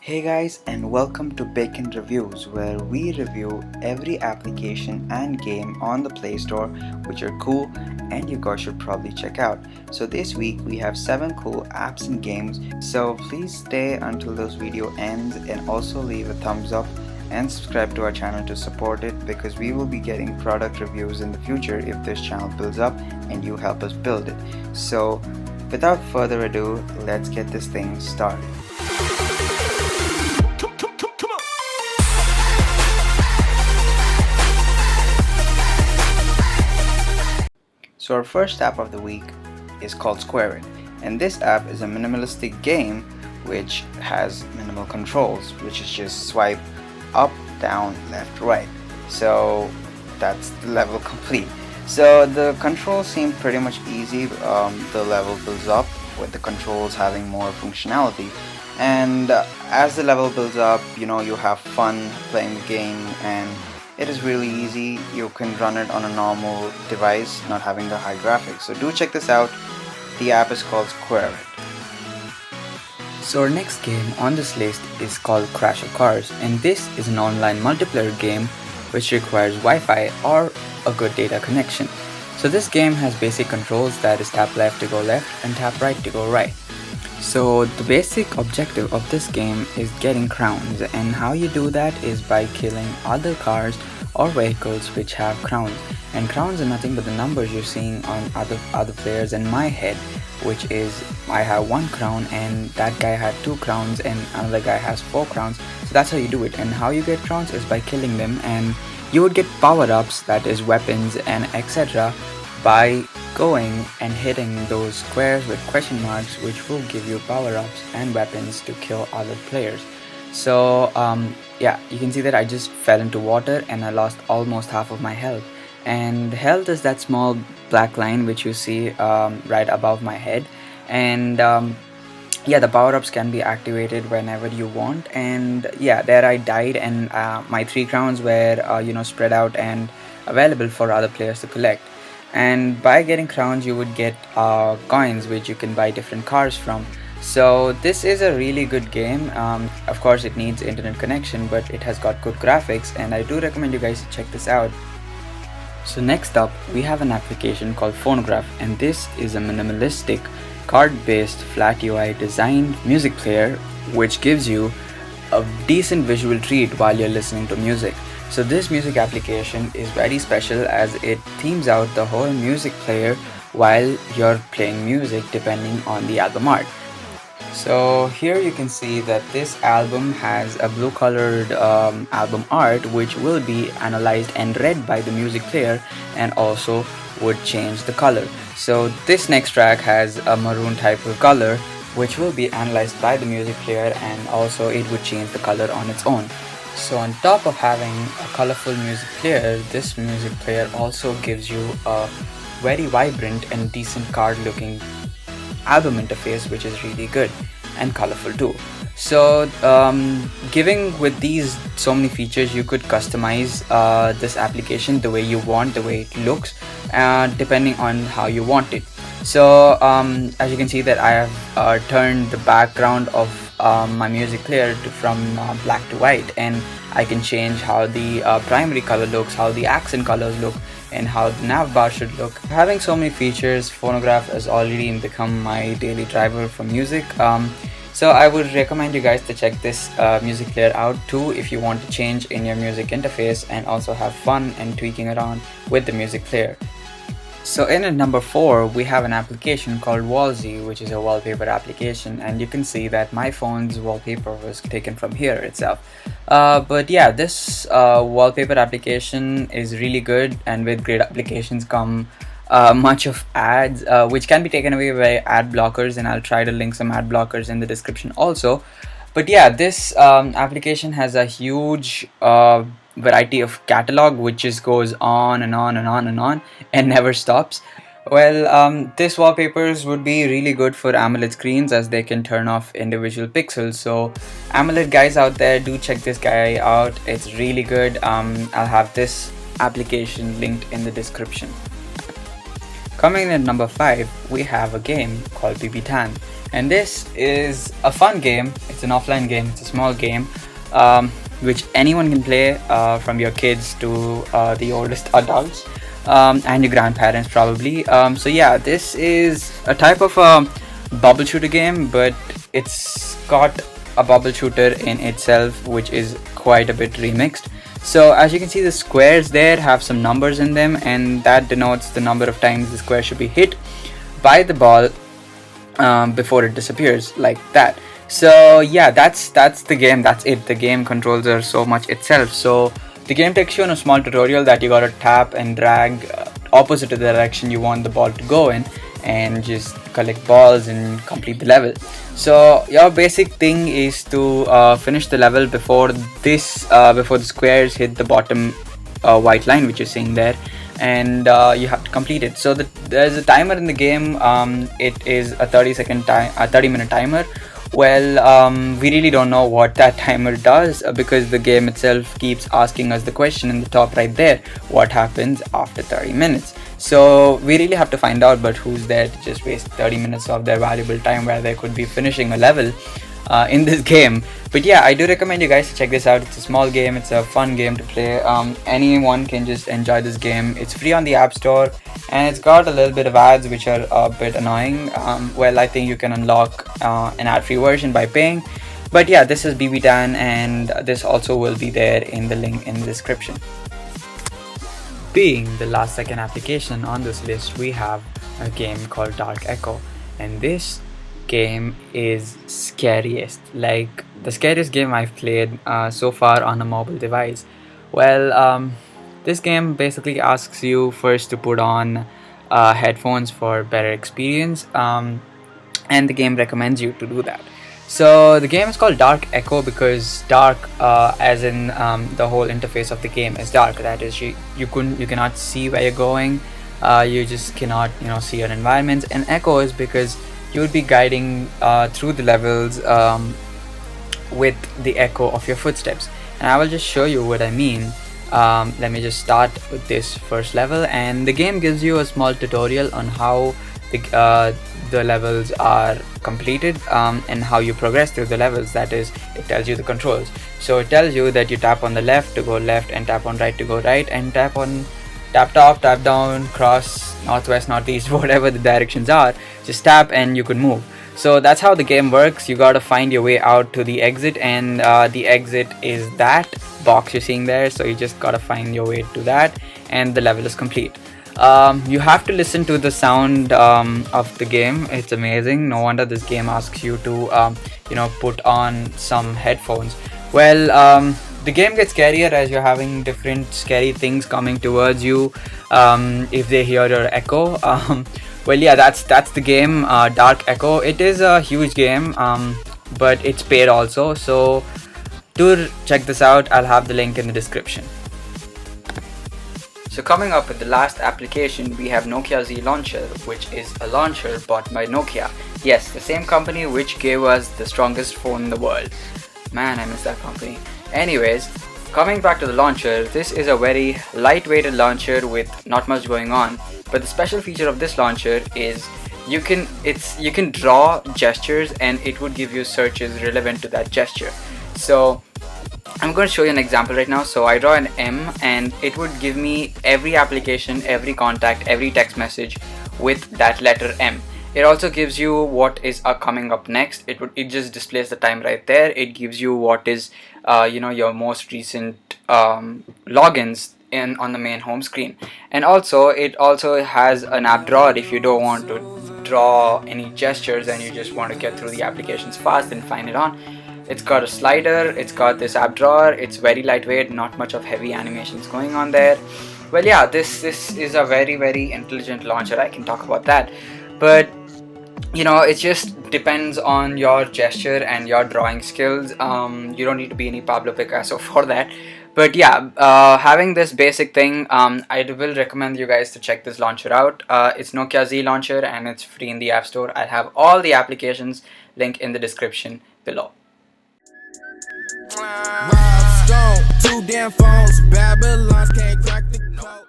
Hey guys, and welcome to Bacon Reviews, where we review every application and game on the Play Store which are cool and you guys should probably check out. So this week we have 7 cool apps and games, so please stay until this video ends and also leave a thumbs up and subscribe to our channel to support it, because we will be getting product reviews in the future if this channel builds up and you help us build it. So without further ado, let's get this thing started. So our first app of the week is called Square It, and this app is a minimalistic game which has minimal controls, which is just swipe up, down, left, right. So that's the level complete. So the controls seem pretty much easy. The level builds up with the controls having more functionality, and as the level builds up, you have fun playing the game, and it is really easy. You can run it on a normal device, not having the high graphics. So do check this out. The app is called Square It. So our next game on this list is called Crash of Cars, and this is an online multiplayer game which requires Wi-Fi or a good data connection. So this game has basic controls, that is tap left to go left and tap right to go right. So the basic objective of this game is getting crowns, and how you do that is by killing other cars or vehicles which have crowns. And crowns are nothing but the numbers you're seeing on other players. In my head, which is I have 1 crown and that guy had 2 crowns and another guy has 4 crowns. So that's how you do it, and how you get crowns is by killing them, and you would get power-ups, that is weapons and etc., by going and hitting those squares with question marks, which will give you power-ups and weapons to kill other players. So yeah, you can see that I just fell into water and I lost almost half of my health. And health is that small black line which you see right above my head. And yeah, the power-ups can be activated whenever you want. And yeah, there I died, and my 3 crowns were spread out and available for other players to collect. And by getting crowns you would get coins which you can buy different cars from. So this is a really good game. Of course it needs internet connection, but it has got good graphics, and I do recommend you guys to check this out. So next up we have an application called Phonograph, and this is a minimalistic card-based flat UI designed music player which gives you a decent visual treat while you're listening to music. So this music application is very special as it themes out the whole music player while you're playing music depending on the album art. So here you can see that this album has a blue colored album art which will be analyzed and read by the music player and also would change the color. So this next track has a maroon type of color which will be analyzed by the music player, and also it would change the color on its own. So on top of having a colorful music player, this music player also gives you a very vibrant and decent card looking album interface, which is really good and colorful too. So giving with these so many features, you could customize this application the way you want, the way it looks, depending on how you want it. So as you can see that I have turned the background of my music player from black to white, and I can change how the primary color looks, how the accent colors look, and how the nav bar should look. Having so many features, Phonograph has already become my daily driver for music. So I would recommend you guys to check this music player out too if you want to change in your music interface and also have fun and tweaking around with the music player. So in at number 4 we have an application called Wallsy, which is a wallpaper application, and you can see that my phone's wallpaper was taken from here itself. But yeah, this wallpaper application is really good, and with great applications come much of ads which can be taken away by ad blockers, and I'll try to link some ad blockers in the description also. But yeah, this application has a huge variety of catalog which just goes on and on and on and on and never stops. Well, this wallpapers would be really good for AMOLED screens as they can turn off individual pixels. So AMOLED guys out there, do check this guy out. It's really good. I'll have this application linked in the description. Coming in at number 5, we have a game called BB Tan, and this is a fun game. It's an offline game. It's a small game, which anyone can play, from your kids to the oldest adults, and your grandparents probably. So yeah, this is a type of a bubble shooter game, but it's got a bubble shooter in itself, which is quite a bit remixed. So as you can see, the squares there have some numbers in them, and that denotes the number of times the square should be hit by the ball before it disappears, like that. So yeah, that's the game. That's it. The game controls are so much itself. So the game takes you on a small tutorial that you gotta tap and drag opposite to the direction you want the ball to go in, and just collect balls and complete the level. So your basic thing is to finish the level before the squares hit the bottom white line which you're seeing there, and you have to complete it. So there's a timer in the game. It is a 30-minute timer. Well, we really don't know what that timer does, because the game itself keeps asking us the question in the top right there: what happens after 30 minutes? So we really have to find out, but who's there to just waste 30 minutes of their valuable time where they could be finishing a level in this game? But yeah, I do recommend you guys to check this out. It's a small game. It's a fun game to play. Anyone can just enjoy this game. It's free on the App Store, and it's got a little bit of ads which are a bit annoying. Well, I think you can unlock an ad-free version by paying. But yeah, this is BB Tan, and this also will be there in the link in the description. Being the last second application on this list, we have a game called Dark Echo, and this game is scariest, like the scariest game I've played so far on a mobile device. Well, this game basically asks you first to put on headphones for better experience, and the game recommends you to do that. So the game is called Dark Echo because dark, as in the whole interface of the game is dark. That is, you cannot see where you're going. You just cannot see your environments. And echo is because you would be guiding through the levels with the echo of your footsteps. And I will just show you what I mean. Let me just start with this first level, and the game gives you a small tutorial on how the levels are completed, and how you progress through the levels. That is, it tells you the controls. So it tells you that you tap on the left to go left, and tap on right to go right, and tap top, tap down, cross, northwest, northeast, whatever the directions are, just tap and you could move. So that's how the game works. You gotta find your way out to the exit, and the exit is that box you're seeing there. So you just gotta find your way to that, and the level is complete. You have to listen to the sound of the game. It's amazing. No wonder this game asks you to put on some headphones. Well, the game gets scarier as you're having different scary things coming towards you, if they hear your echo. Well, yeah, that's the game, Dark Echo. It is a huge game, but it's paid also, so do check this out. I'll have the link in the description. So coming up with the last application, we have Nokia Z Launcher, which is a launcher bought by Nokia. Yes, the same company which gave us the strongest phone in the world. Man, I miss that company. Anyways, coming back to the launcher, this is a very lightweighted launcher with not much going on. But the special feature of this launcher is you can draw gestures, and it would give you searches relevant to that gesture. So I'm going to show you an example right now. So I draw an M, and it would give me every application, every contact, every text message with that letter M. It also gives you what is coming up next. It just displays the time right there. It gives you what is your most recent logins on the main home screen. And also it also has an app drawer if you don't want to draw any gestures and you just want to get through the applications fast and find it on. It's got a slider, it's got this app drawer, it's very lightweight, not much of heavy animations going on there. Well, yeah, this is a very intelligent launcher. I can talk about that, but it just depends on your gesture and your drawing skills. You don't need to be any Pablo Picasso for that. But yeah, having this basic thing, I will recommend you guys to check this launcher out. It's Nokia Z Launcher, and it's free in the App Store. I'll have all the applications link in the description below. Rob Stone, 2 damn phones, Babylon can't crack the code.